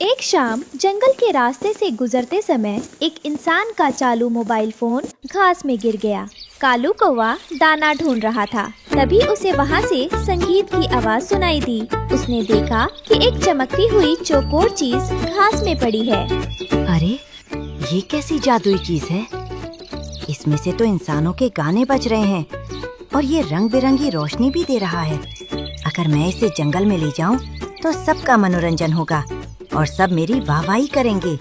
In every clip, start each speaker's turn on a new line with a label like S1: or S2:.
S1: एक शाम जंगल के रास्ते से गुजरते समय एक इंसान का चालू मोबाइल फोन घास में गिर गया। कालू कौवा दाना ढूंढ रहा था। तभी उसे वहाँ से संगीत की आवाज सुनाई दी। उसने देखा कि एक चमकती हुई चौकोर चीज घास में पड़ी है।
S2: अरे, ये कैसी जादुई चीज है? इसमें से तो इंसानों के गाने बज रहे हैं और ये रंग बिरंगी रोशनी भी दे रहा है। अगर मैं इसे जंगल में ले जाऊं तो सबका मनोरंजन होगा और सब मेरी वाहवाही करेंगे।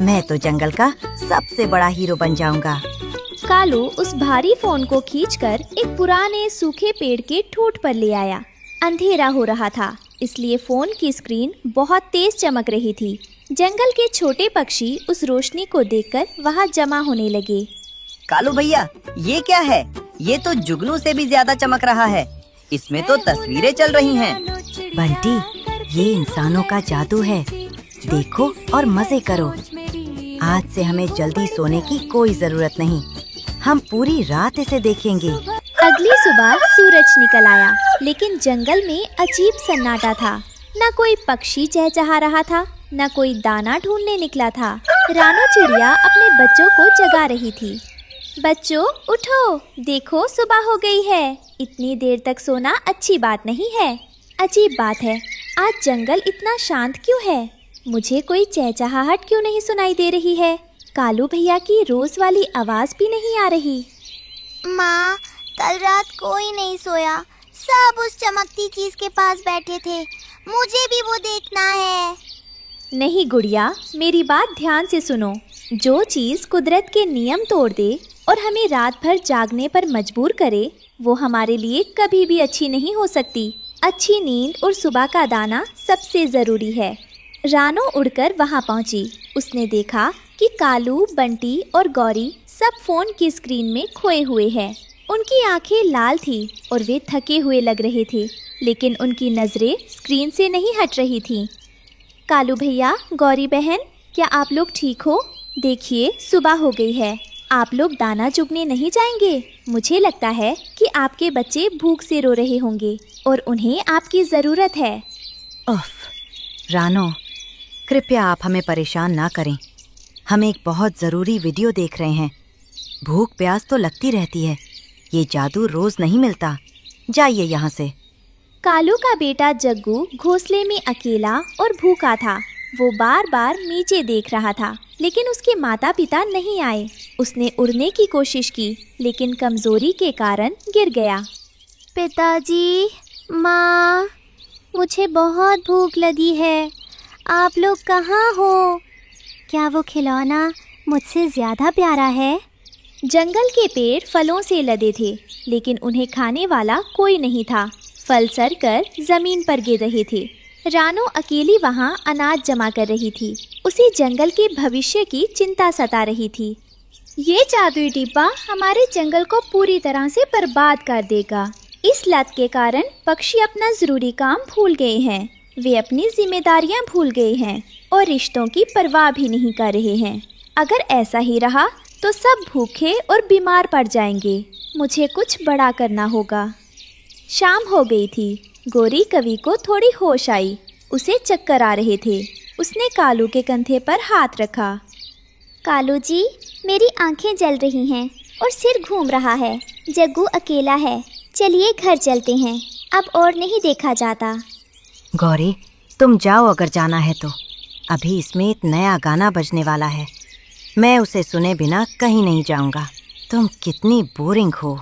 S2: मैं तो जंगल का सबसे बड़ा हीरो बन जाऊंगा।
S1: कालू उस भारी फोन को खींचकर एक पुराने सूखे पेड़ के ठूंठ पर ले आया। अंधेरा हो रहा था, इसलिए फोन की स्क्रीन बहुत तेज चमक रही थी। जंगल के छोटे पक्षी उस रोशनी को देखकर वहां जमा होने लगे।
S3: कालू भैया, ये क्या है? ये तो जुगनू से भी ज्यादा चमक रहा है। इसमें तो तस्वीरें चल रही हैं।
S2: बंटी, ये इंसानों का जादू है। देखो और मजे करो। आज से हमें जल्दी सोने की कोई जरूरत नहीं। हम पूरी रात इसे देखेंगे।
S1: अगली सुबह सूरज निकल आया, लेकिन जंगल में अजीब सन्नाटा था। न कोई पक्षी चहचहा रहा था, न कोई दाना ढूंढने निकला था। रानो चिड़िया अपने बच्चों को जगा रही थी। बच्चों उठो, देखो सुबह हो गई है। इतनी देर तक सोना अच्छी बात नहीं है। अजीब बात है, आज जंगल इतना शांत क्यों है? मुझे कोई चहचहाहट क्यों नहीं सुनाई दे रही है? कालू भैया की रोज वाली आवाज भी नहीं आ रही।
S4: माँ, कल रात कोई नहीं सोया। सब उस चमकती चीज के पास बैठे थे। मुझे भी वो देखना है।
S1: नहीं गुड़िया, मेरी बात ध्यान से सुनो। जो चीज कुदरत के नियम तोड़ दे और हमें रात भर जागने पर मजबूर करे, वो हमारे लिए कभी भी अच्छी नहीं हो सकती। अच्छी नींद और सुबह का दाना सबसे ज़रूरी है। रानो उड़कर वहाँ पहुँची। उसने देखा कि कालू, बंटी और गौरी सब फ़ोन की स्क्रीन में खोए हुए हैं। उनकी आंखें लाल थी और वे थके हुए लग रहे थे, लेकिन उनकी नज़रें स्क्रीन से नहीं हट रही थीं। कालू भैया, गौरी बहन, क्या आप लोग ठीक हो? देखिए, सुबह हो गई है। आप लोग दाना चुगने नहीं जाएंगे? मुझे लगता है कि आपके बच्चे भूख से रो रहे होंगे और उन्हें आपकी ज़रूरत है।
S2: उफ, रानो, कृपया आप हमें परेशान ना करें। हम एक बहुत ज़रूरी वीडियो देख रहे हैं। भूख प्यास तो लगती रहती है। ये जादू रोज़ नहीं मिलता। जाइए यहाँ से।
S1: कालू का बेटा जग्गू घोंसले में अकेला और भूखा था। वो बार बार नीचे देख रहा था, लेकिन उसके माता पिता नहीं आए। उसने उड़ने की कोशिश की, लेकिन कमजोरी के कारण गिर गया।
S4: पिताजी, माँ, मुझे बहुत भूख लगी है। आप लोग कहाँ हो? क्या वो खिलौना मुझसे ज़्यादा प्यारा है?
S1: जंगल के पेड़ फलों से लदे थे, लेकिन उन्हें खाने वाला कोई नहीं था। फल सड़कर जमीन पर गिर रहे थे। रानो अकेली वहाँ अनाज जमा कर रही थी। उसे जंगल के भविष्य की चिंता सता रही थी। ये जादुई डिब्बा हमारे जंगल को पूरी तरह से बर्बाद कर देगा। इस लत के कारण पक्षी अपना ज़रूरी काम भूल गए हैं। वे अपनी जिम्मेदारियां भूल गए हैं और रिश्तों की परवाह भी नहीं कर रहे हैं। अगर ऐसा ही रहा तो सब भूखे और बीमार पड़ जाएंगे। मुझे कुछ बड़ा करना होगा। शाम हो गई थी। गौरी कवि को थोड़ी होश आई। उसे चक्कर आ रहे थे। उसने कालू के कंधे पर हाथ रखा।
S4: कालू जी, मेरी आंखें जल रही हैं और सिर घूम रहा है। जग्गू अकेला है। चलिए घर चलते हैं। अब और नहीं देखा जाता।
S2: गौरी, तुम जाओ अगर जाना है तो। अभी इसमें एक नया गाना बजने वाला है। मैं उसे सुने बिना कहीं नहीं जाऊंगा। तुम कितनी बोरिंग हो।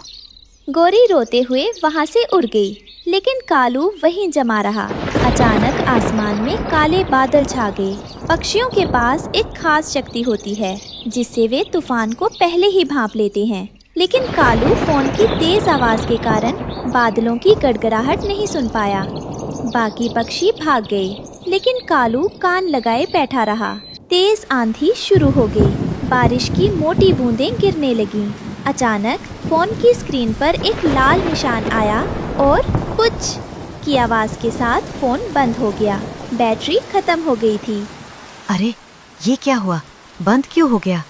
S1: गौरी रोते हुए वहाँ से उड़ गई, लेकिन कालू वहीं जमा रहा। अचानक आसमान में काले बादल छा गए। पक्षियों के पास एक खास शक्ति होती है, जिससे वे तूफान को पहले ही भांप लेते हैं। लेकिन कालू फोन की तेज आवाज के कारण बादलों की गड़गड़ाहट नहीं सुन पाया। बाकी पक्षी भाग गए, लेकिन कालू कान लगाए बैठा रहा। तेज आंधी शुरू हो गई। बारिश की मोटी बूंदें गिरने लगीं। अचानक फोन की स्क्रीन पर एक लाल निशान आया और कुछ की आवाज के साथ फोन बंद हो गया। बैटरी खत्म हो गई थी।
S2: अरे, ये क्या हुआ? बंद क्यों हो गया?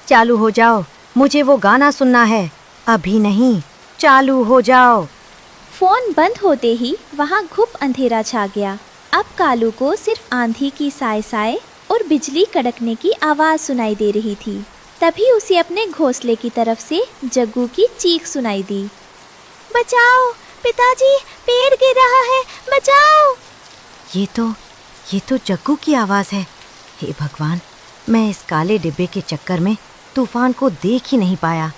S2: चालू हो जाओ, मुझे वो गाना सुनना है। अभी नहीं, चालू हो जाओ।
S1: फोन बंद होते ही वहाँ घुप अंधेरा छा गया। अब कालू को सिर्फ आंधी की साय साय और बिजली कड़कने की आवाज सुनाई दे रही थी। तभी उसे अपने घोंसले की तरफ से जग्गू की चीख सुनाई दी।
S4: बचाओ पिताजी, पेड़ गिर रहा है, बचाओ।
S2: ये तो जग्गू की आवाज है। हे भगवान, मैं इस काले डिब्बे के चक्कर में तूफान को देख ही नहीं पाया।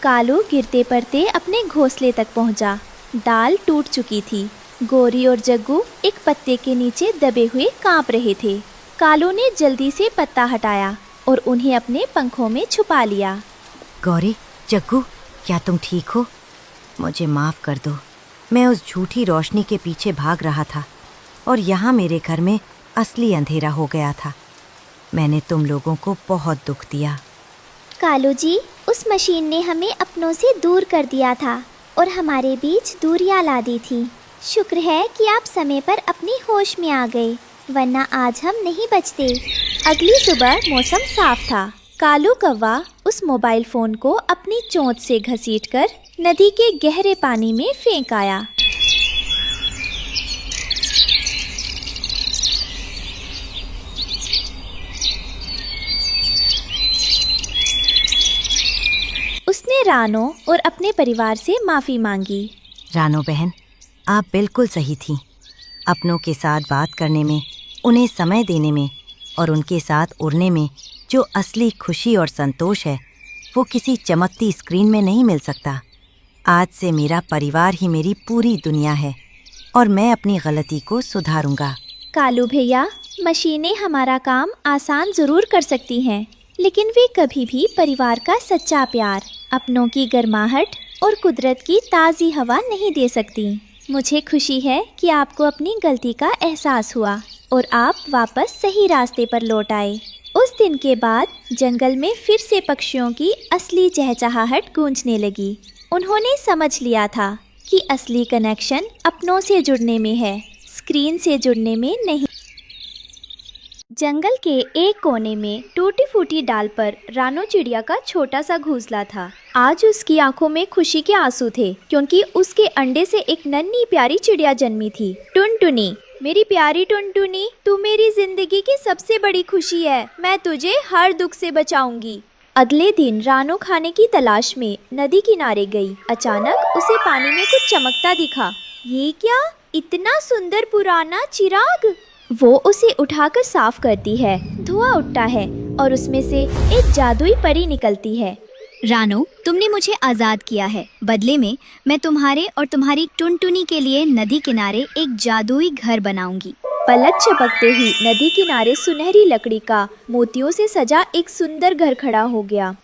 S1: कालू गिरते पड़ते अपने घोंसले तक पहुंचा। डाल टूट चुकी थी। गोरी और जग्गू एक पत्ते के नीचे दबे हुए कांप रहे थे। कालू ने जल्दी से पत्ता हटाया और उन्हें अपने पंखों में छुपा लिया।
S2: गौरी, जग्गू, क्या तुम ठीक हो? मुझे माफ कर दो। मैं उस झूठी रोशनी के पीछे भाग रहा था और यहाँ मेरे घर में असली अंधेरा हो गया था। मैंने तुम लोगों को बहुत दुख दिया।
S4: कालू जी, उस मशीन ने हमें अपनों से दूर कर दिया था और हमारे बीच दूरियां ला दी थी। शुक्र है कि आप समय पर अपनी होश में आ गए, वरना आज हम नहीं बचते।
S1: अगली सुबह मौसम साफ था। कालू कौवा उस मोबाइल फोन को अपनी चोंच से घसीटकर नदी के गहरे पानी में फेंक आया। उसने रानो और अपने परिवार से माफी मांगी।
S2: रानो बहन, आप बिल्कुल सही थी। अपनों के साथ बात करने में, उन्हें समय देने में और उनके साथ उड़ने में जो असली खुशी और संतोष है, वो किसी चमकती स्क्रीन में नहीं मिल सकता। आज से मेरा परिवार ही मेरी पूरी दुनिया है और मैं अपनी गलती को सुधारूंगा।
S1: कालू भैया, मशीनें हमारा काम आसान जरूर कर सकती हैं, लेकिन वे कभी भी परिवार का सच्चा प्यार, अपनों की गर्माहट और कुदरत की ताज़ी हवा नहीं दे सकती। मुझे खुशी है कि आपको अपनी गलती का एहसास हुआ और आप वापस सही रास्ते पर लौट आए। उस दिन के बाद जंगल में फिर से पक्षियों की असली चहचहाहट गूंजने लगी। उन्होंने समझ लिया था कि असली कनेक्शन अपनों से जुड़ने में है, स्क्रीन से जुड़ने में नहीं। जंगल के एक कोने में टूटी फूटी डाल पर रानो चिड़िया का छोटा सा घोंसला था। आज उसकी आंखों में खुशी के आंसू थे, क्योंकि उसके अंडे से एक नन्ही प्यारी चिड़िया जन्मी थी, टुनटुनी। मेरी प्यारी टुनटुनी, तू मेरी जिंदगी की सबसे बड़ी खुशी है। मैं तुझे हर दुख से बचाऊंगी। अगले दिन रानो खाने की तलाश में नदी किनारे गई। अचानक उसे पानी में कुछ चमकता दिखा। ये क्या, इतना सुंदर पुराना चिराग! वो उसे उठाकर साफ करती है। धुआं उठता है और उसमें से एक जादुई परी निकलती है।
S5: रानो, तुमने मुझे आज़ाद किया है। बदले में मैं तुम्हारे और तुम्हारी टुनटुनी के लिए नदी किनारे एक जादुई घर बनाऊंगी।
S1: पलक झपकते ही नदी किनारे सुनहरी लकड़ी का मोतियों से सजा एक सुंदर घर खड़ा हो गया।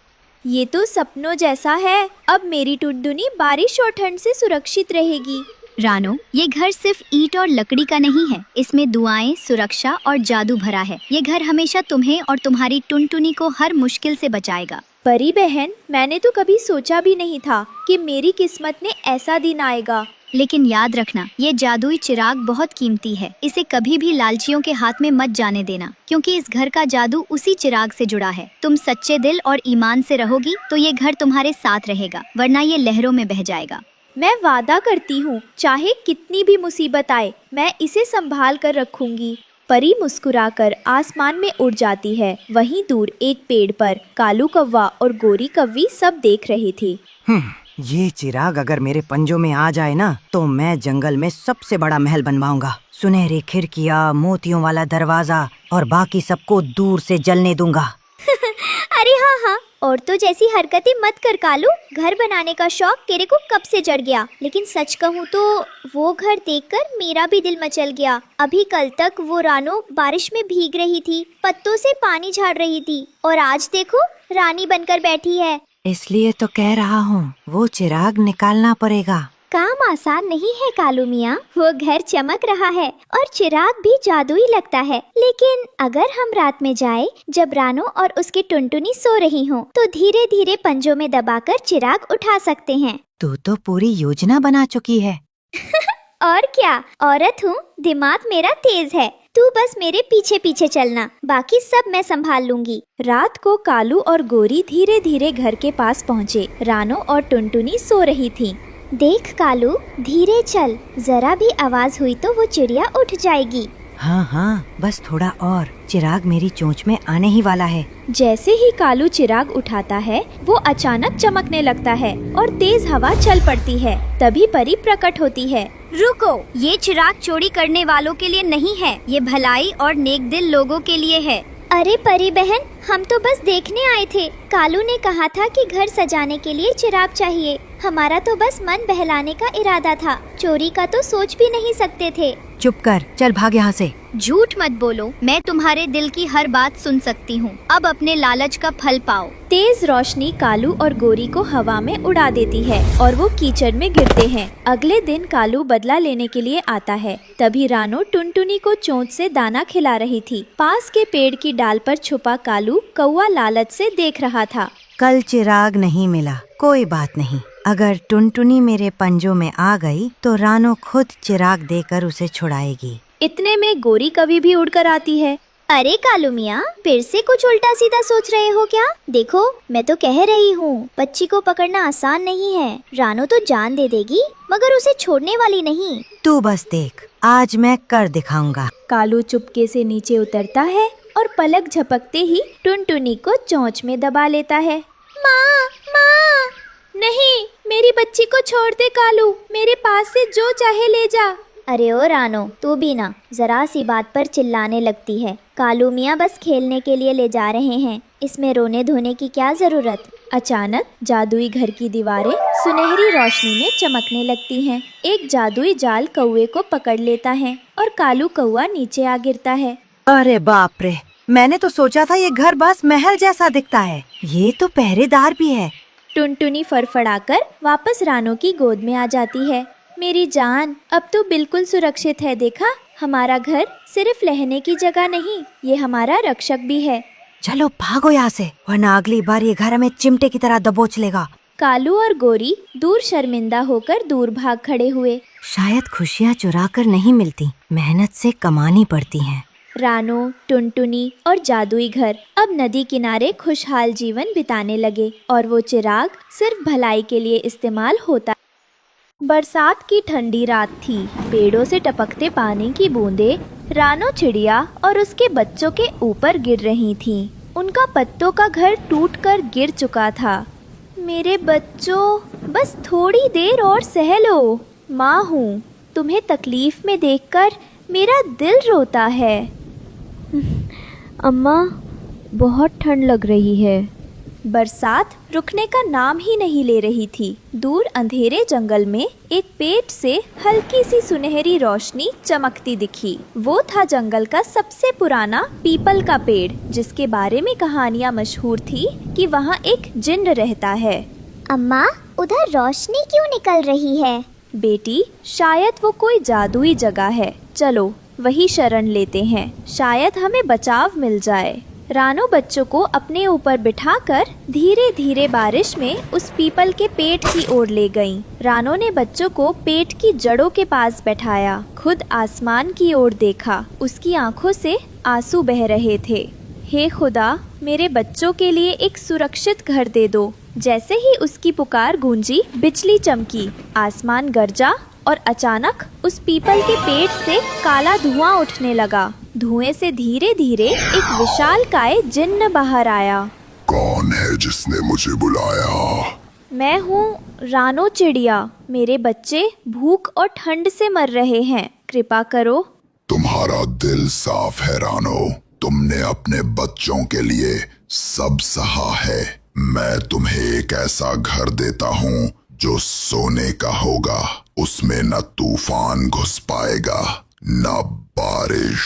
S1: ये तो सपनों जैसा है। अब मेरी टुनटुनी बारिश और ठंड से सुरक्षित रहेगी।
S5: रानो, ये घर सिर्फ ईंट और लकड़ी का नहीं है। इसमें दुआएं, सुरक्षा और जादू भरा है। ये घर हमेशा तुम्हें और तुम्हारी टुनटुनी को हर मुश्किल से बचाएगा।
S1: परी बहन, मैंने तो कभी सोचा भी नहीं था कि मेरी किस्मत में ऐसा दिन आएगा।
S5: लेकिन याद रखना, ये जादुई चिराग बहुत कीमती है। इसे कभी भी लालचियों के हाथ में मत जाने देना, क्योंकि इस घर का जादू उसी चिराग से जुड़ा है। तुम सच्चे दिल और ईमान से रहोगी तो ये घर तुम्हारे साथ रहेगा, वरना ये लहरों में बह जाएगा।
S1: मैं वादा करती हूँ, चाहे कितनी भी मुसीबत आए, मैं इसे संभाल कर रखूंगी। परी मुस्कुराकर आसमान में उड़ जाती है। वहीं दूर एक पेड़ पर कालू कौवा और गोरी कौवी सब देख रहे थे।
S3: ये चिराग अगर मेरे पंजों में आ जाए ना, तो मैं जंगल में सबसे बड़ा महल बनवाऊंगा। सुनहरी खिड़कियाँ, मोतियों वाला दरवाजा और बाकी सबको दूर से जलने दूंगा।
S4: अरे हाँ हाँ, और तो जैसी हरकतें मत कर कालू। घर बनाने का शौक तेरे को कब से चढ़ गया, लेकिन सच कहूँ तो वो घर देखकर मेरा भी दिल मचल गया। अभी कल तक वो रानो बारिश में भीग रही थी, पत्तों से पानी झाड़ रही थी, और आज देखो रानी बनकर बैठी है।
S2: इसलिए तो कह रहा हूँ, वो चिराग निकालना पड़ेगा।
S4: काम आसान नहीं है कालू मियाँ। वो घर चमक रहा है और चिराग भी जादुई लगता है, लेकिन अगर हम रात में जाए जब रानो और उसकी टुनटुनी सो रही हो, तो धीरे धीरे पंजों में दबाकर चिराग उठा सकते हैं।
S2: तू तो पूरी योजना बना चुकी है।
S4: और क्या, औरत हूँ, दिमाग मेरा तेज है। तू बस मेरे पीछे पीछे चलना, बाकी सब मैं संभाल लूंगी।
S1: रात को कालू और गोरी धीरे धीरे घर के पास पहुँचे। रानो और टुनटुनी सो रही थी।
S4: देख कालू, धीरे चल, जरा भी आवाज हुई तो वो चिड़िया उठ जाएगी।
S3: हाँ हाँ, बस थोड़ा और, चिराग मेरी चोंच में आने ही वाला है।
S1: जैसे ही कालू चिराग उठाता है वो अचानक चमकने लगता है और तेज हवा चल पड़ती है। तभी परी प्रकट होती है।
S5: रुको, ये चिराग चोरी करने वालों के लिए नहीं है, ये भलाई और नेक दिल लोगों के लिए है।
S4: अरे परी बहन, हम तो बस देखने आए थे। कालू ने कहा था कि घर सजाने के लिए चिराग चाहिए। हमारा तो बस मन बहलाने का इरादा था, चोरी का तो सोच भी नहीं सकते थे।
S3: चुप कर, चल भाग यहाँ से।
S5: झूठ मत बोलो, मैं तुम्हारे दिल की हर बात सुन सकती हूँ। अब अपने लालच का फल पाओ।
S1: तेज रोशनी कालू और गोरी को हवा में उड़ा देती है और वो कीचड़ में गिरते हैं। अगले दिन कालू बदला लेने के लिए आता है। तभी रानो टुनटुनी को चोंच से दाना खिला रही थी। पास के पेड़ की डाल पर छुपा कालू कौवा लालच से देख रहा था।
S3: कल चिराग नहीं मिला, कोई बात नहीं। अगर टुनटुनी मेरे पंजों में आ गई तो रानो खुद चिराग देकर उसे छुड़ाएगी।
S1: इतने में गोरी कभी भी उड़कर आती है।
S4: अरे कालू मियाँ, फिर से कुछ उल्टा सीधा सोच रहे हो क्या? देखो, मैं तो कह रही हूँ, बच्ची को पकड़ना आसान नहीं है। रानो तो जान दे देगी, मगर उसे छोड़ने वाली नहीं।
S3: तू बस देख, आज मैं कर दिखाऊंगा।
S1: कालू चुपके से नीचे उतरता है और पलक झपकते ही टुनटुनी को चोंच में दबा लेता है।
S4: माँ, माँ!
S1: नहीं, मेरी बच्ची को छोड़ दे कालू, मेरे पास से जो चाहे ले जा।
S4: अरे ओ रानो, तू भी ना जरा सी बात पर चिल्लाने लगती है। कालू मियाँ बस खेलने के लिए ले जा रहे हैं, इसमें रोने धोने की क्या जरूरत।
S1: अचानक जादुई घर की दीवारें सुनहरी रोशनी में चमकने लगती हैं। एक जादुई जाल कौवे को पकड़ लेता है और कालू कौवा नीचे आ गिरता है।
S3: अरे बाप रे, मैंने तो सोचा था ये घर बस महल जैसा दिखता है, ये तो पहरेदार भी है।
S1: टुनटुनी फड़फड़ाकर वापस रानो की गोद में आ जाती है। मेरी जान, अब तो बिल्कुल सुरक्षित है। देखा, हमारा घर सिर्फ रहने की जगह नहीं, ये हमारा रक्षक भी है।
S3: चलो भागो यहाँ से, वरना अगली बार ये घर हमें चिमटे की तरह दबोच लेगा।
S1: कालू और गोरी दूर शर्मिंदा होकर दूर भाग खड़े हुए।
S3: शायद खुशियाँ चुरा कर नहीं मिलती, मेहनत से कमानी पड़ती हैं।
S1: रानो, टुनटुनी और जादुई घर अब नदी किनारे खुशहाल जीवन बिताने लगे और वो चिराग सिर्फ भलाई के लिए इस्तेमाल होता। बरसात की ठंडी रात थी। पेड़ों से टपकते पानी की बूंदें रानो चिड़िया और उसके बच्चों के ऊपर गिर रही थीं। उनका पत्तों का घर टूटकर गिर चुका था। मेरे बच्चों, बस थोड़ी देर और सह लो। माँ हूँ, तुम्हें तकलीफ में देखकर मेरा दिल रोता है।
S4: अम्मा, बहुत ठंड लग रही है।
S1: बरसात रुकने का नाम ही नहीं ले रही थी। दूर अंधेरे जंगल में एक पेड़ से हल्की सी सुनहरी रोशनी चमकती दिखी। वो था जंगल का सबसे पुराना पीपल का पेड़, जिसके बारे में कहानियाँ मशहूर थी कि वहाँ एक जिन्न रहता है।
S4: अम्मा, उधर रोशनी क्यों निकल रही है?
S1: बेटी, शायद वो कोई जादुई जगह है। चलो वही शरण लेते हैं, शायद हमें बचाव मिल जाए। रानो बच्चों को अपने ऊपर बिठाकर धीरे धीरे बारिश में उस पीपल के पेड़ की ओर ले गईं। रानो ने बच्चों को पेड़ की जड़ों के पास बैठाया, खुद आसमान की ओर देखा। उसकी आंखों से आंसू बह रहे थे। हे खुदा, मेरे बच्चों के लिए एक सुरक्षित घर दे दो। जैसे ही उसकी पुकार गूंजी, बिजली चमकी, आसमान गरजा और अचानक उस पीपल के पेड़ से काला धुआं उठने लगा। धुएं से धीरे धीरे एक विशालकाय जिन्न बाहर आया।
S6: कौन है जिसने मुझे बुलाया?
S1: मैं हूँ रानो चिड़िया। मेरे बच्चे भूख और ठंड से मर रहे हैं, कृपा करो।
S6: तुम्हारा दिल साफ है रानो, तुमने अपने बच्चों के लिए सब सहा है। मैं तुम्हें एक ऐसा घर देता हूँ जो सोने का होगा। उसमें न तूफान घुस पाएगा न बारिश।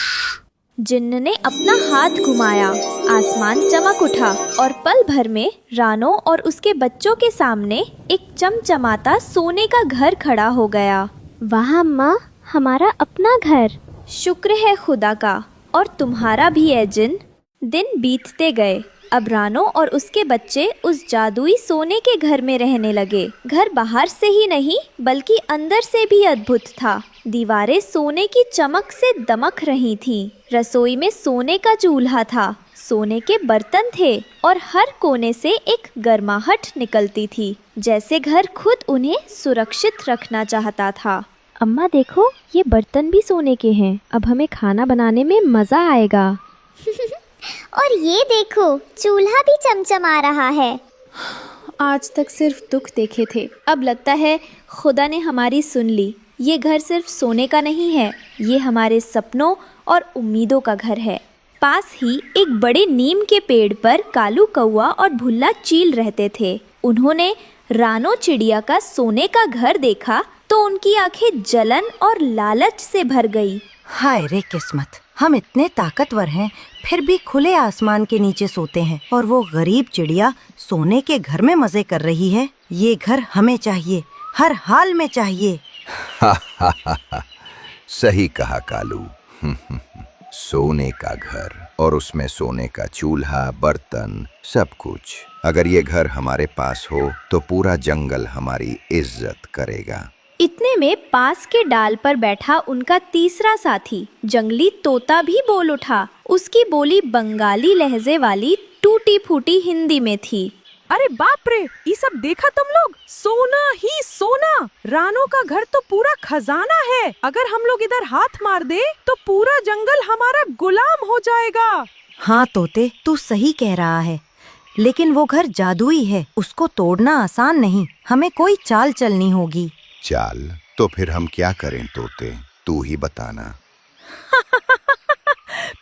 S1: जिन्न ने अपना हाथ घुमाया, आसमान चमक उठा और पल भर में रानो और उसके बच्चों के सामने एक चमचमाता सोने का घर खड़ा हो गया।
S4: वाह अम्मा, हमारा अपना घर।
S1: शुक्र है खुदा का, और तुम्हारा भी है जिन्न। दिन बीतते गए। अब रानो और उसके बच्चे उस जादुई सोने के घर में रहने लगे। घर बाहर से ही नहीं बल्कि अंदर से भी अद्भुत था। दीवारें सोने की चमक से दमक रही थीं। रसोई में सोने का चूल्हा था, सोने के बर्तन थे और हर कोने से एक गर्माहट निकलती थी, जैसे घर खुद उन्हें सुरक्षित रखना चाहता था।
S4: अम्मा देखो, ये बर्तन भी सोने के हैं। अब हमें खाना बनाने में मजा आएगा।
S7: और ये देखो, चूल्हा भी चमचमा रहा है।
S1: आज तक सिर्फ दुख देखे थे, अब लगता है खुदा ने हमारी सुन ली। ये घर सिर्फ सोने का नहीं है, ये हमारे सपनों और उम्मीदों का घर है। पास ही एक बड़े नीम के पेड़ पर कालू कौआ और भुल्ला चील रहते थे। उन्होंने रानो चिड़िया का सोने का घर देखा तो उनकी आंखें जलन और लालच से भर गई।
S2: हाय रे किस्मत, हम इतने ताकतवर हैं फिर भी खुले आसमान के नीचे सोते हैं और वो गरीब चिड़िया सोने के घर में मजे कर रही है। ये घर हमें चाहिए, हर हाल में चाहिए।
S8: सही कहा कालू। सोने का घर और उसमें सोने का चूल्हा, बर्तन, सब कुछ। अगर ये घर हमारे पास हो तो पूरा जंगल हमारी इज्जत करेगा।
S1: इतने में पास के डाल पर बैठा उनका तीसरा साथी जंगली तोता भी बोल उठा। उसकी बोली बंगाली लहजे वाली टूटी फूटी हिंदी में थी।
S9: अरे बाप रे, ये सब देखा तुम लोग? सोना ही सोना। रानो का घर तो पूरा खजाना है। अगर हम लोग इधर हाथ मार दे तो पूरा जंगल हमारा गुलाम हो जाएगा।
S2: हाँ तोते, तू सही कह रहा है, लेकिन वो घर जादुई है, उसको तोड़ना आसान नहीं। हमें कोई चाल चलनी होगी।
S8: चाल? तो फिर हम क्या करें तोते, तू ही बताना।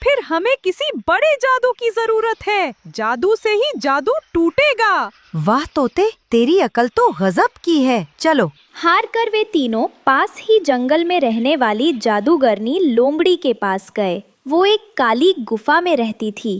S9: फिर हमें किसी बड़े जादू की जरूरत है। जादू से ही जादू टूटेगा।
S2: वाह तोते, तेरी अकल तो गजब की है। चलो।
S1: हार कर वे तीनों पास ही जंगल में रहने वाली जादूगरनी लोमड़ी के पास गए। वो एक काली गुफा में रहती थी।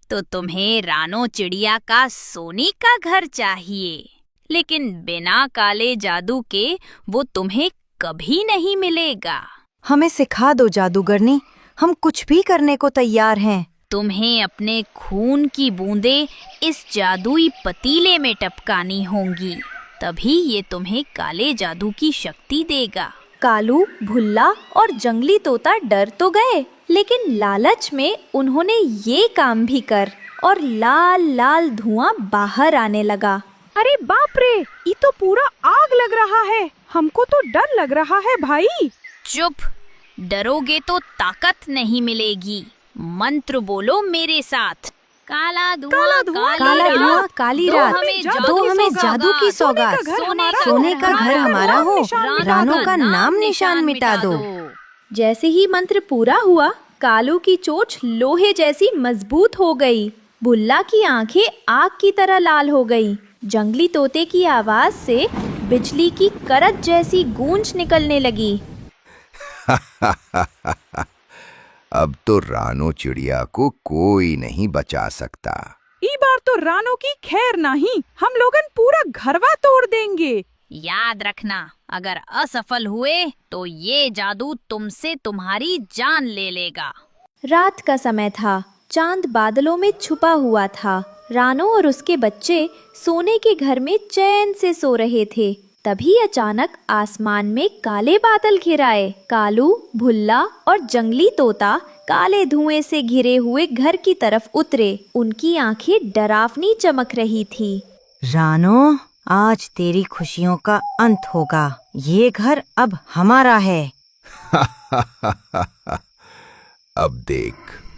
S10: तो तुम्हें रानो चिड़िया का सोने का घर चाहिए, लेकिन बिना काले जादू के वो तुम्हें कभी नहीं मिलेगा।
S2: हमें सिखा दो जादूगरनी, हम कुछ भी करने को तैयार हैं।
S10: तुम्हें अपने खून की बूंदें इस जादुई पतीले में टपकानी होंगी, तभी ये तुम्हें काले जादू की शक्ति देगा।
S1: कालू, भुल्ला और जंगली तोता डर तो गए, लेकिन लालच में उन्होंने ये काम भी कर और लाल लाल धुआं बाहर आने लगा।
S9: अरे बाप रे, ये तो पूरा आग लग रहा है। हमको तो डर लग रहा है भाई।
S10: चुप, डरोगे तो ताकत नहीं मिलेगी। मंत्र बोलो मेरे साथ। काला धुआं,
S2: काला धुआं, काली रात, दो हमें जादू की सौगात। सोने का घर हमारा हो, रानो का नाम निशान मिटा दो।
S1: जैसे ही मंत्र पूरा हुआ, कालू की चोंच लोहे जैसी मजबूत हो गई। भुल्ला की आंखें आग की तरह लाल हो गई। जंगली तोते की आवाज से बिजली की करत जैसी गूंज निकलने लगी।
S8: अब तो रानो चिड़िया को कोई नहीं बचा सकता।
S9: ई बार तो रानो की खैर नहीं, हम लोगन पूरा घरवा तोड़ देंगे।
S10: याद रखना, अगर असफल हुए तो ये जादू तुमसे तुम्हारी जान ले लेगा।
S1: रात का समय था, चांद बादलों में छुपा हुआ था। रानो और उसके बच्चे सोने के घर में चैन से सो रहे थे। तभी अचानक आसमान में काले बादल घिर आए। कालू, भुल्ला और जंगली तोता काले धुएं से घिरे हुए घर की तरफ उतरे। उनकी आंखें डरावनी चमक रही थी।
S2: रानो, आज तेरी खुशियों का अंत होगा। ये घर अब हमारा है।
S8: अब देख,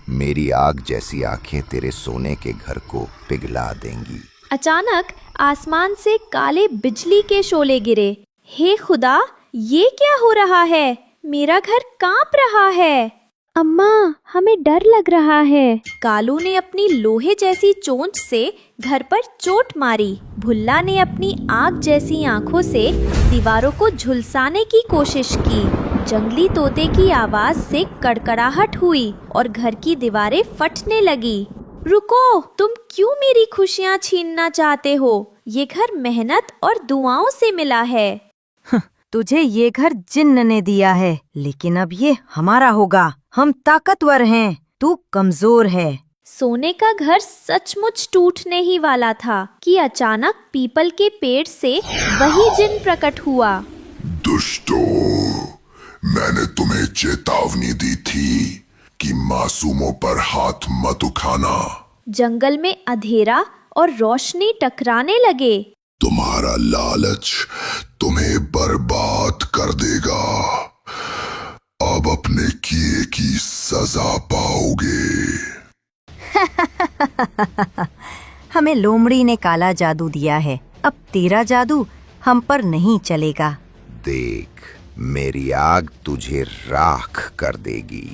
S8: मेरी आग जैसी आंखें तेरे सोने के घर को पिघला देंगी।
S1: अचानक आसमान से काले बिजली के शोले गिरे। हे खुदा, ये क्या हो रहा है? मेरा घर कांप रहा है।
S4: अम्मा, हमें डर लग रहा है।
S1: कालू ने अपनी लोहे जैसी चोंच से घर पर चोट मारी। भुल्ला ने अपनी आग जैसी आंखों से दीवारों को झुलसाने की कोशिश की। जंगली तोते की आवाज से कड़कड़ाहट हुई और घर की दीवारें फटने लगी। रुको, तुम क्यों मेरी खुशियाँ छीनना चाहते हो? ये घर मेहनत और दुआओं से मिला है।
S2: तुझे ये घर जिन्न ने दिया है, लेकिन अब ये हमारा होगा। हम ताकतवर हैं, तू कमजोर है।
S1: सोने का घर सचमुच टूटने ही वाला था कि अचानक पीपल के पेड़ से वही जिन प्रकट हुआ।
S6: दुष्टों, मैंने तुम्हें चेतावनी दी थी कि मासूमों पर हाथ मत उठाना।
S1: जंगल में अंधेरा और रोशनी टकराने लगे।
S6: तुम्हारा लालच तुम्हें बर्बाद कर देगा। अब अपने किए की सजा पाओगे।
S2: हमें लोमड़ी ने काला जादू दिया है, अब तेरा जादू हम पर नहीं चलेगा।
S8: देख, मेरी आग तुझे राख कर देगी।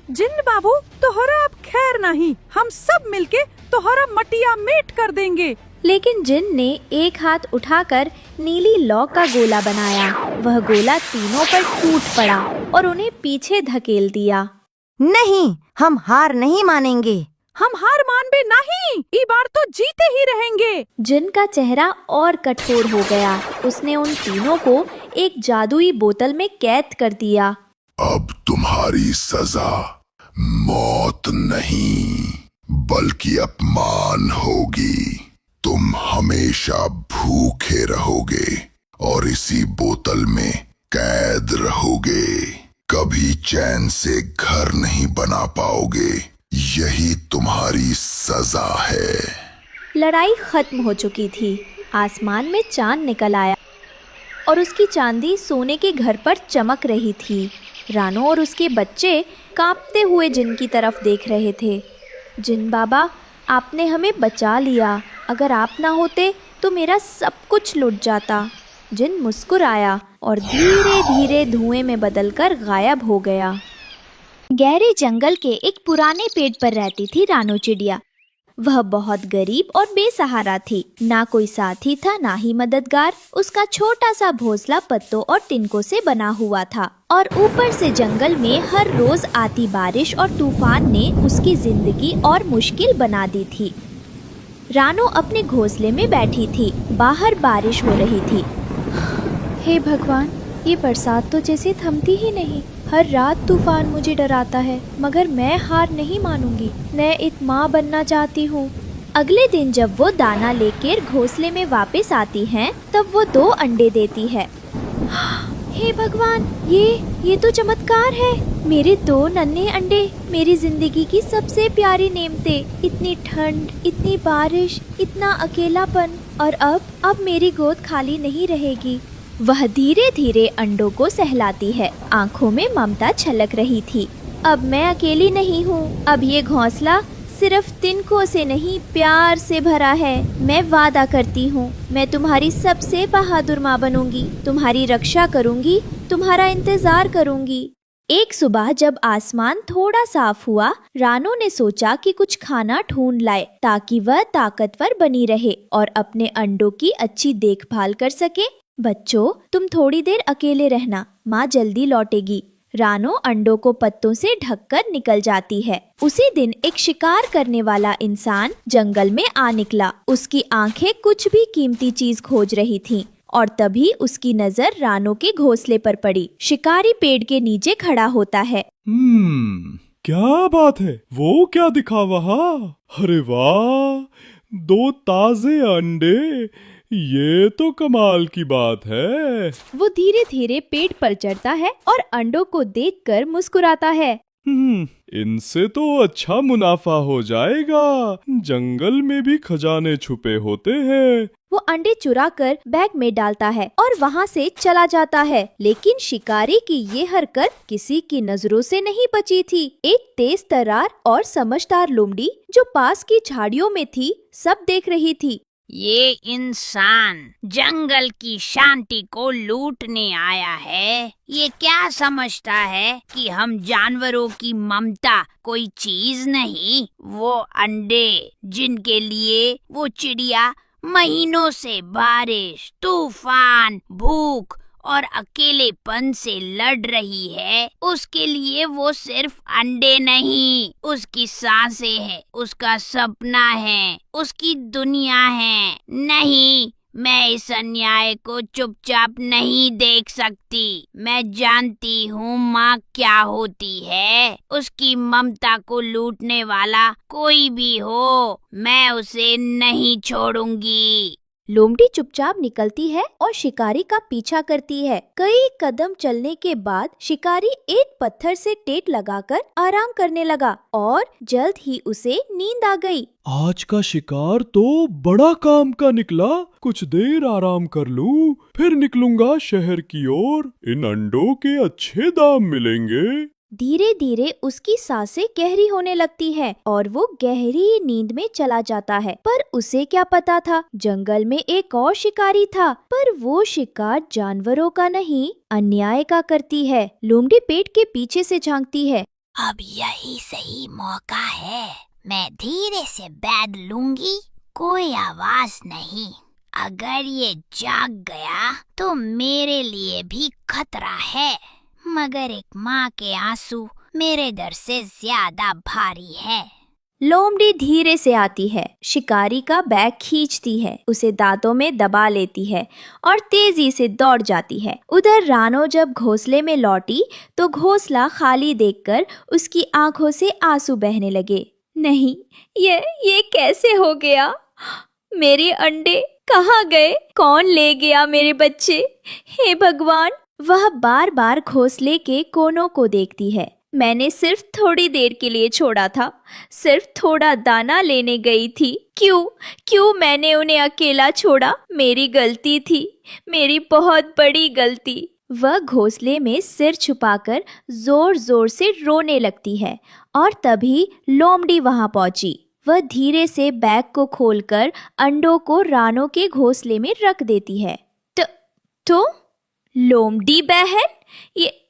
S9: जिन बाबू, तोहरा अब खैर नहीं, हम सब मिलके तोहरा मटिया मेट कर देंगे।
S1: लेकिन जिन ने एक हाथ उठाकर नीली लौ का गोला बनाया। वह गोला तीनों पर टूट पड़ा और उन्हें पीछे धकेल दिया।
S2: नहीं, हम हार नहीं मानेंगे।
S9: हम हार मानबे नहीं, ई बार तो जीते ही रहेंगे।
S1: जिन का चेहरा और कठोर हो गया। उसने उन तीनों को एक जादुई बोतल में कैद कर दिया।
S6: अब तुम्हारी सजा मौत नहीं, बल्कि अपमान होगी। तुम हमेशा भूखे रहोगे और इसी बोतल में कैद रहोगे। कभी चैन से घर नहीं बना पाओगे। यही तुम्हारी सजा है।
S1: लड़ाई खत्म हो चुकी थी। आसमान में चांद निकल आया और उसकी चांदी सोने के घर पर चमक रही थी। रानो और उसके बच्चे कांपते हुए जिन की तरफ देख रहे थे। जिन बाबा, आपने हमें बचा लिया। अगर आप ना होते तो मेरा सब कुछ लुट जाता। जिन मुस्कुराया और धीरे धीरे धुएं में बदलकर गायब हो गया। गहरे जंगल के एक पुराने पेड़ पर रहती थी रानो चिड़िया। वह बहुत गरीब और बेसहारा थी। ना कोई साथी था, ना ही मददगार। उसका छोटा सा घोंसला पत्तों और तिनकों से बना हुआ था और ऊपर से जंगल में हर रोज आती बारिश और तूफान ने उसकी जिंदगी और मुश्किल बना दी थी। रानो अपने घोंसले में बैठी थी। बाहर बारिश हो रही थी। हे भगवान, ये बरसात तो जैसे थमती ही नहीं। हर रात तूफान मुझे डराता है, मगर मैं हार नहीं मानूंगी। मैं एक माँ बनना चाहती हूँ। अगले दिन जब वो दाना लेकर घोंसले में वापस आती हैं, तब वो 2 अंडे देती है। हे भगवान, ये तो चमत्कार है। मेरे 2 नन्हे अंडे, मेरी जिंदगी की सबसे प्यारी नेमतें। इतनी ठंड, इतनी बारिश, इतना अकेलापन, और अब मेरी गोद खाली नहीं रहेगी। वह धीरे धीरे अंडों को सहलाती है। आंखों में ममता छलक रही थी। अब मैं अकेली नहीं हूँ। अब ये घोंसला सिर्फ तिनकों से नहीं, प्यार से भरा है। मैं वादा करती हूँ, मैं तुम्हारी सबसे बहादुर माँ बनूंगी। तुम्हारी रक्षा करूंगी, तुम्हारा इंतजार करूंगी। एक सुबह जब आसमान थोड़ा साफ हुआ, रानो ने सोचा कि कुछ खाना ढूंढ लाए ताकि वह ताकतवर बनी रहे और अपने अंडों की अच्छी देखभाल कर सके। बच्चों, तुम थोड़ी देर अकेले रहना, माँ जल्दी लौटेगी। रानो अंडों को पत्तों से ढककर निकल जाती है। उसी दिन एक शिकार करने वाला इंसान जंगल में आ निकला। उसकी आंखें कुछ भी कीमती चीज खोज रही थीं और तभी उसकी नजर रानो के घोंसले पर पड़ी। शिकारी पेड़ के नीचे खड़ा होता है।
S11: क्या बात है? वो क्या दिखा वहाँ? अरे वाह, 2 ताजे अंडे, ये तो कमाल की बात है।
S1: वो धीरे धीरे पेड़ पर चढ़ता है और अंडों को देखकर मुस्कुराता है।
S11: इनसे तो अच्छा मुनाफा हो जाएगा। जंगल में भी खजाने छुपे होते हैं।
S1: वो अंडे चुरा कर बैग में डालता है और वहाँ से चला जाता है। लेकिन शिकारी की ये हरकत किसी की नजरों से नहीं बची थी। एक तेज तर्रार और समझदार लोमड़ी जो पास की झाड़ियों में थी, सब देख रही थी।
S10: ये इंसान जंगल की शांति को लूटने आया है। ये क्या समझता है कि हम जानवरों की ममता कोई चीज नहीं? वो अंडे जिनके लिए वो चिड़िया महीनों से बारिश, तूफान, भूख और अकेलेपन से लड़ रही है, उसके लिए वो सिर्फ अंडे नहीं, उसकी सांसें हैं, उसका सपना है, उसकी दुनिया है। नहीं, मैं इस अन्याय को चुपचाप नहीं देख सकती। मैं जानती हूँ माँ क्या होती है। उसकी ममता को लूटने वाला कोई भी हो, मैं उसे नहीं छोड़ूंगी।
S1: लोमड़ी चुपचाप निकलती है और शिकारी का पीछा करती है। कई कदम चलने के बाद शिकारी एक पत्थर से टेट लगाकर आराम करने लगा और जल्द ही उसे नींद आ गई।
S11: आज का शिकार तो बड़ा काम का निकला। कुछ देर आराम कर लूं, फिर निकलूंगा शहर की ओर। इन अंडों के अच्छे दाम मिलेंगे।
S1: धीरे धीरे उसकी सांसें गहरी होने लगती है और वो गहरी नींद में चला जाता है। पर उसे क्या पता था, जंगल में एक और शिकारी था, पर वो शिकार जानवरों का नहीं, अन्याय का करती है। लोमड़ी पेड़ के पीछे से झांकती है।
S10: अब यही सही मौका है, मैं धीरे से बैठ लूंगी, कोई आवाज नहीं। अगर ये जाग गया तो मेरे लिए भी खतरा है, मगर एक माँ के आंसू मेरे डर से ज्यादा भारी है।
S1: लोमड़ी धीरे से आती है, शिकारी का बैग खींचती है, उसे दांतों में दबा लेती है और तेजी से दौड़ जाती है। उधर रानो जब घोंसले में लौटी तो घोंसला खाली देखकर उसकी आंखों से आंसू बहने लगे। नहीं, ये कैसे हो गया? मेरे अंडे कहाँ गए? कौन ले गया मेरे बच्चे? हे भगवान! वह बार बार घोंसले के कोनों को देखती है। मैंने सिर्फ थोड़ी देर के लिए छोड़ा था, सिर्फ थोड़ा दाना लेने गई थी। क्यों मैंने उन्हें अकेला छोड़ा? मेरी गलती थी, मेरी बहुत बड़ी गलती। वह घोंसले में सिर छुपाकर जोर जोर से रोने लगती है और तभी लोमड़ी वहां पहुंची। वह धीरे से बैग को खोलकर अंडों को रानो के घोंसले में रख देती है। तो लोमड़ी बहन,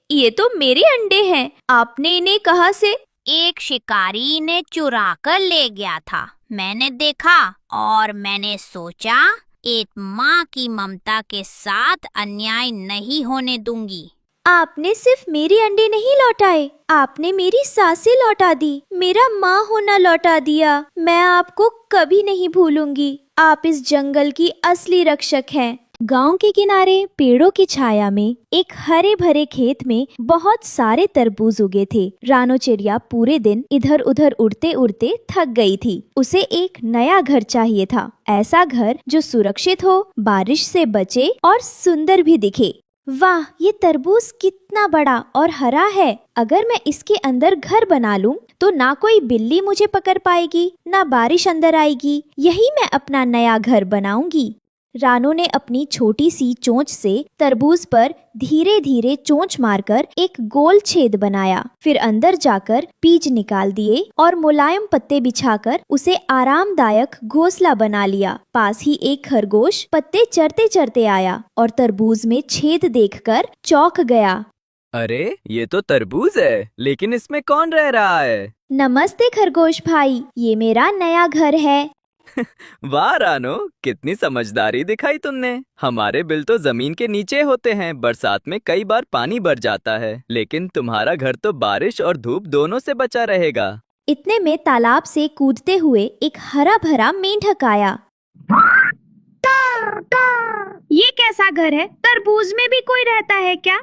S1: ये तो मेरे अंडे हैं, आपने इन्हें कहाँ से?
S10: एक शिकारी इन्हें चुरा कर ले गया था, मैंने देखा और मैंने सोचा एक माँ की ममता के साथ अन्याय नहीं होने दूंगी।
S1: आपने सिर्फ मेरे अंडे नहीं लौटाए, आपने मेरी सांसें लौटा दी, मेरा माँ होना लौटा दिया। मैं आपको कभी नहीं भूलूंगी। आप इस जंगल की असली रक्षक हैं। गांव के किनारे पेड़ों की छाया में एक हरे भरे खेत में बहुत सारे तरबूज उगे थे। रानो चिड़िया पूरे दिन इधर उधर उड़ते उड़ते थक गई थी। उसे एक नया घर चाहिए था, ऐसा घर जो सुरक्षित हो, बारिश से बचे और सुंदर भी दिखे। वाह, ये तरबूज कितना बड़ा और हरा है। अगर मैं इसके अंदर घर बना लूं तो ना कोई बिल्ली मुझे पकड़ पाएगी, ना बारिश अंदर आएगी। यही मैं अपना नया घर बनाऊंगी। रानो ने अपनी छोटी सी चोंच से तरबूज पर धीरे धीरे चोंच मारकर एक गोल छेद बनाया। फिर अंदर जाकर बीज निकाल दिए और मुलायम पत्ते बिछाकर उसे आरामदायक घोंसला बना लिया। पास ही एक खरगोश पत्ते चरते चरते आया और तरबूज में छेद देखकर चौंक गया।
S12: अरे, ये तो तरबूज है, लेकिन इसमें कौन रह रहा है?
S1: नमस्ते खरगोश भाई, ये मेरा नया घर है।
S12: वाह रानो, कितनी समझदारी दिखाई तुमने। हमारे बिल तो जमीन के नीचे होते हैं, बरसात में कई बार पानी भर जाता है, लेकिन तुम्हारा घर तो बारिश और धूप दोनों से बचा रहेगा।
S1: इतने में तालाब से कूदते हुए एक हरा भरा मेंढक आया।
S5: ये कैसा घर है? तरबूज में भी कोई रहता है क्या?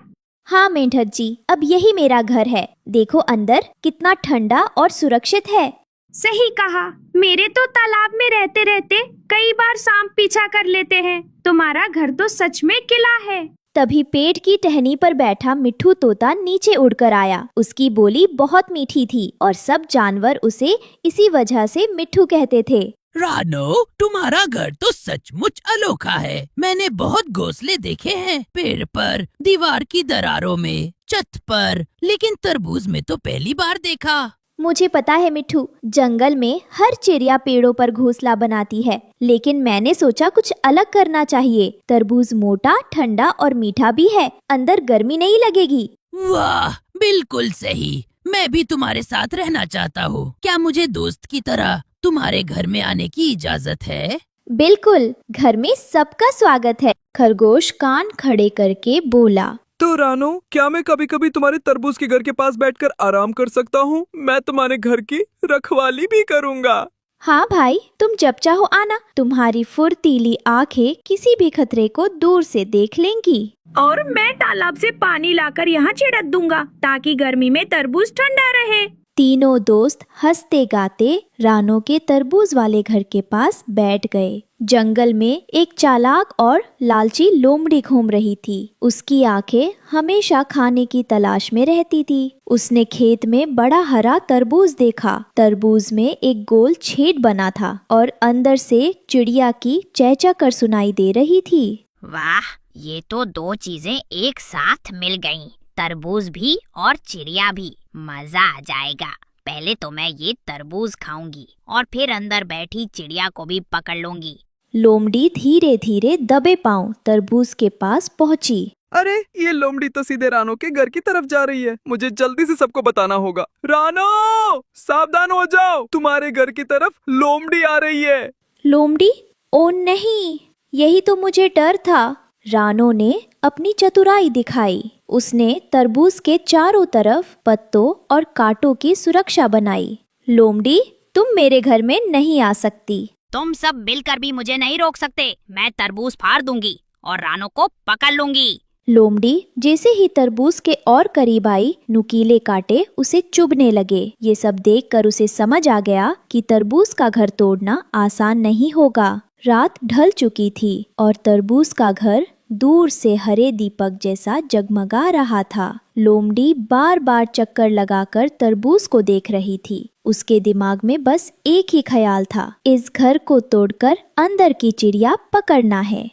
S1: हाँ मेंढक जी, अब यही मेरा घर है। देखो अंदर कितना ठंडा और सुरक्षित है।
S5: सही कहा, मेरे तो तालाब में रहते रहते कई बार सांप पीछा कर लेते हैं। तुम्हारा घर तो सच में किला है।
S1: तभी पेड़ की टहनी पर बैठा मिट्ठू तोता नीचे उड़कर आया। उसकी बोली बहुत मीठी थी और सब जानवर उसे इसी वजह से मिट्ठू कहते थे।
S13: रानो, तुम्हारा घर तो सचमुच अनोखा है। मैंने बहुत घोंसले देखे हैं, पेड़ पर, दीवार की दरारों में, छत पर, लेकिन तरबूज में तो पहली बार देखा।
S1: मुझे पता है मिट्ठू, जंगल में हर चिड़िया पेड़ों पर घोंसला बनाती है, लेकिन मैंने सोचा कुछ अलग करना चाहिए। तरबूज मोटा, ठंडा और मीठा भी है, अंदर गर्मी नहीं लगेगी।
S13: वाह, बिल्कुल सही। मैं भी तुम्हारे साथ रहना चाहता हूँ। क्या मुझे दोस्त की तरह तुम्हारे घर में आने की इजाजत है?
S1: बिल्कुल, घर में सबका स्वागत है। खरगोश कान खड़े करके बोला।
S11: तो रानो, क्या मैं कभी कभी तुम्हारे तरबूज के घर के पास बैठकर आराम कर सकता हूँ? मैं तुम्हारे घर की रखवाली भी करूँगा।
S1: हाँ भाई, तुम जब चाहो आना। तुम्हारी फुर्तीली आंखें किसी भी खतरे को दूर से देख लेंगी।
S5: और मैं तालाब से पानी लाकर यहाँ छिड़क दूंगा ताकि गर्मी में तरबूज ठंडा रहे।
S1: तीनों दोस्त हंसते गाते रानो के तरबूज वाले घर के पास बैठ गए। जंगल में एक चालाक और लालची लोमड़ी घूम रही थी। उसकी आंखें हमेशा खाने की तलाश में रहती थी। उसने खेत में बड़ा हरा तरबूज देखा। तरबूज में एक गोल छेद बना था और अंदर से चिड़िया की चहचह सुनाई दे रही थी।
S10: वाह, ये तो दो चीजें एक साथ मिल गईं, तरबूज भी और चिड़िया भी। मजा आ जाएगा। पहले तो मैं ये तरबूज खाऊंगी और फिर अंदर बैठी चिड़िया को भी पकड़ लूंगी।
S1: लोमड़ी धीरे धीरे दबे पांव तरबूज के पास पहुंची।
S12: अरे, ये लोमड़ी तो सीधे रानो के घर की तरफ जा रही है। मुझे जल्दी से सबको बताना होगा। रानो, सावधान हो जाओ, तुम्हारे घर की तरफ लोमड़ी आ रही है।
S1: लोमड़ी? ओ नहीं, यही तो मुझे डर था। रानो ने अपनी चतुराई दिखाई। उसने तरबूज के चारों तरफ पत्तों और कांटों की सुरक्षा बनाई। लोमड़ी, तुम मेरे घर में नहीं आ सकती।
S10: तुम सब मिलकर भी मुझे नहीं रोक सकते। मैं तरबूज फाड़ दूंगी और रानो को पकड़ लूंगी।
S1: लोमड़ी जैसे ही तरबूज के और करीब आई, नुकीले कांटे उसे चुभने लगे। ये सब देखकर उसे समझ आ गया कि तरबूज का घर तोड़ना आसान नहीं होगा। रात ढल चुकी थी और तरबूज का घर दूर से हरे दीपक जैसा जगमगा रहा था। लोमड़ी बार बार चक्कर लगाकर तरबूज को देख रही थी। उसके दिमाग में बस एक ही ख्याल था, इस घर को तोड़कर अंदर की चिड़िया पकड़ना है।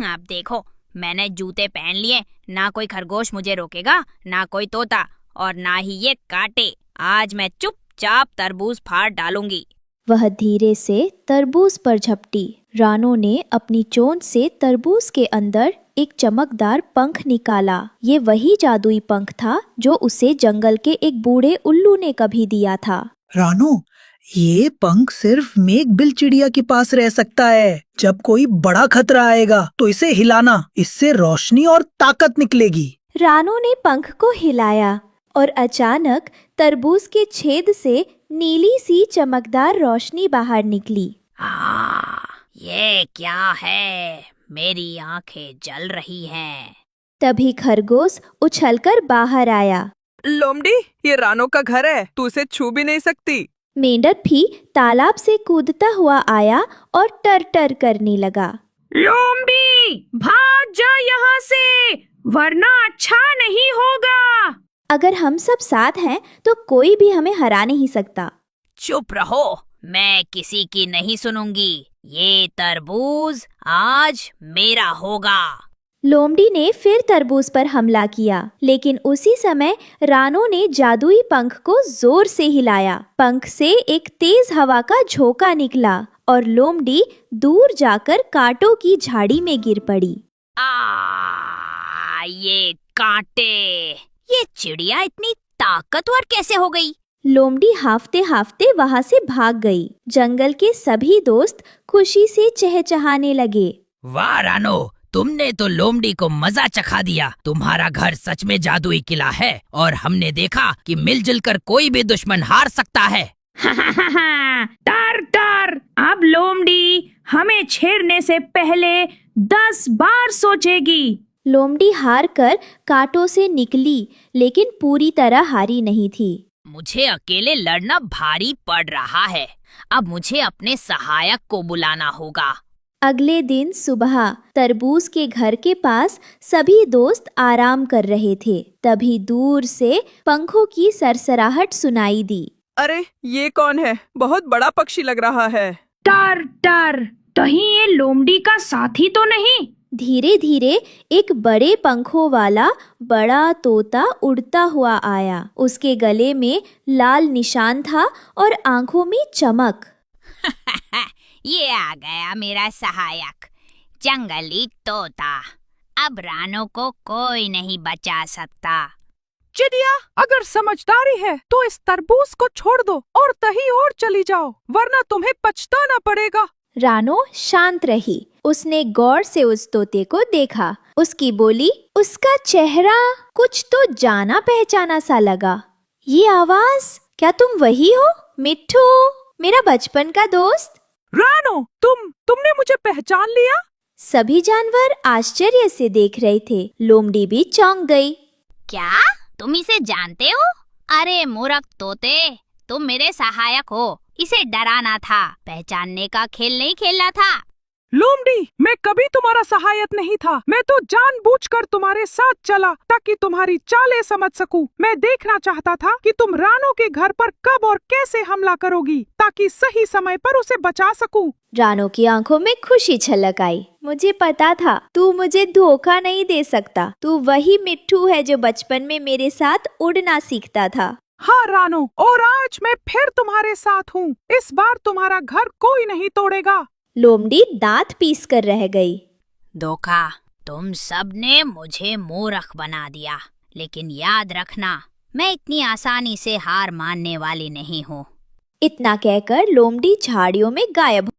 S10: अब देखो, मैंने जूते पहन लिए। ना कोई खरगोश मुझे रोकेगा, ना कोई तोता, और ना ही ये कांटे। आज मैं चुपचाप तरबूज फाड़ डालूंगी।
S1: वह धीरे से तरबूज पर झपटी। रानो ने अपनी चोंच से तरबूज के अंदर एक चमकदार पंख निकाला। ये वही जादुई पंख था जो उसे जंगल के एक बूढ़े उल्लू ने कभी दिया था।
S14: रानो, ये पंख सिर्फ मेघबिल चिड़िया के पास रह सकता है। जब कोई बड़ा खतरा आएगा तो इसे हिलाना, इससे रोशनी और ताकत निकलेगी।
S1: रानो ने पंख को हिलाया और अचानक तरबूज के छेद से नीली सी चमकदार रोशनी बाहर निकली।
S10: ये क्या है? मेरी आंखें जल रही हैं।
S1: तभी खरगोश उछलकर बाहर आया।
S9: लोमड़ी, ये रानो का घर है, तू उसे छू भी नहीं सकती।
S1: मेंढक भी तालाब से कूदता हुआ आया और टर टर करने लगा।
S9: लोमड़ी, भाग जा यहाँ से, वरना अच्छा नहीं होगा।
S1: अगर हम सब साथ हैं तो कोई भी हमें हरा नहीं सकता।
S10: चुप रहो, मैं किसी की नहीं सुनूंगी। ये तरबूज आज मेरा होगा।
S1: लोमड़ी ने फिर तरबूज पर हमला किया, लेकिन उसी समय रानो ने जादुई पंख को जोर से हिलाया। पंख से एक तेज हवा का झोंका निकला और लोमड़ी दूर जाकर कांटों की झाड़ी में गिर पड़ी।
S10: ये कांटे! ये चिड़िया इतनी ताकतवर कैसे हो गई?
S1: लोमड़ी हाफते हाफते वहाँ से भाग गई। जंगल के सभी दोस्त खुशी से चहचहाने लगे।
S13: वाह रानो, तुमने तो लोमड़ी को मजा चखा दिया। तुम्हारा घर सच में जादुई किला है और हमने देखा कि मिलजुल कर कोई भी दुश्मन हार सकता है।
S9: डर डर, अब लोमड़ी हमें छेड़ने से पहले 10 बार सोचेगी।
S1: लोमड़ी हार कर कांटों से निकली, लेकिन पूरी तरह हारी नहीं थी।
S10: मुझे अकेले लड़ना भारी पड़ रहा है। अब मुझे अपने सहायक को बुलाना होगा।
S1: अगले दिन सुबह तरबूज के घर के पास सभी दोस्त आराम कर रहे थे। तभी दूर से पंखों की सरसराहट सुनाई दी।
S9: अरे, ये कौन है? बहुत बड़ा पक्षी लग रहा है। डर डर, कहीं ये लोमड़ी का साथी तो नहीं?
S1: धीरे धीरे एक बड़े पंखों वाला बड़ा तोता उड़ता हुआ आया। उसके गले में लाल निशान था और आंखों में चमक।
S10: ये आ गया मेरा सहायक, जंगली तोता। अब रानो को कोई नहीं बचा सकता।
S9: चिड़िया, अगर समझदारी है तो इस तरबूज को छोड़ दो और कहीं और चली जाओ, वरना तुम्हें पछताना पड़ेगा।
S1: रानो शांत रही। उसने गौर से उस तोते को देखा। उसकी बोली, उसका चेहरा कुछ तो जाना पहचाना सा लगा। ये आवाज, क्या तुम वही हो मिट्ठू, मेरा बचपन का दोस्त?
S9: रानो, तुमने मुझे पहचान लिया?
S1: सभी जानवर आश्चर्य से देख रहे थे। लोमड़ी भी चौंक गई।
S10: क्या तुम इसे जानते हो? अरे मूर्ख तोते, तुम मेरे सहायक हो। इसे डराना था, पहचानने का खेल नहीं खेलना था।
S9: लोमड़ी, मैं कभी तुम्हारा सहायक नहीं था। मैं तो जानबूझकर तुम्हारे साथ चला ताकि तुम्हारी चालें समझ सकूं। मैं देखना चाहता था कि तुम रानो के घर पर कब और कैसे हमला करोगी ताकि सही समय पर उसे बचा सकूं।
S1: रानो की आंखों में खुशी छलक आई। मुझे पता था तू मुझे धोखा नहीं दे सकता। तू वही मिट्ठू है जो बचपन में मेरे साथ उड़ना सीखता था।
S9: हाँ रानो, और आज मैं फिर तुम्हारे साथ हूँ। इस बार तुम्हारा घर कोई नहीं तोड़ेगा।
S1: लोमड़ी दांत पीस कर रह गई।
S10: धोखा, तुम सब ने मुझे मूर्ख बना दिया, लेकिन याद रखना मैं इतनी आसानी से हार मानने वाली नहीं हूँ।
S1: इतना कहकर लोमड़ी झाड़ियों में गायब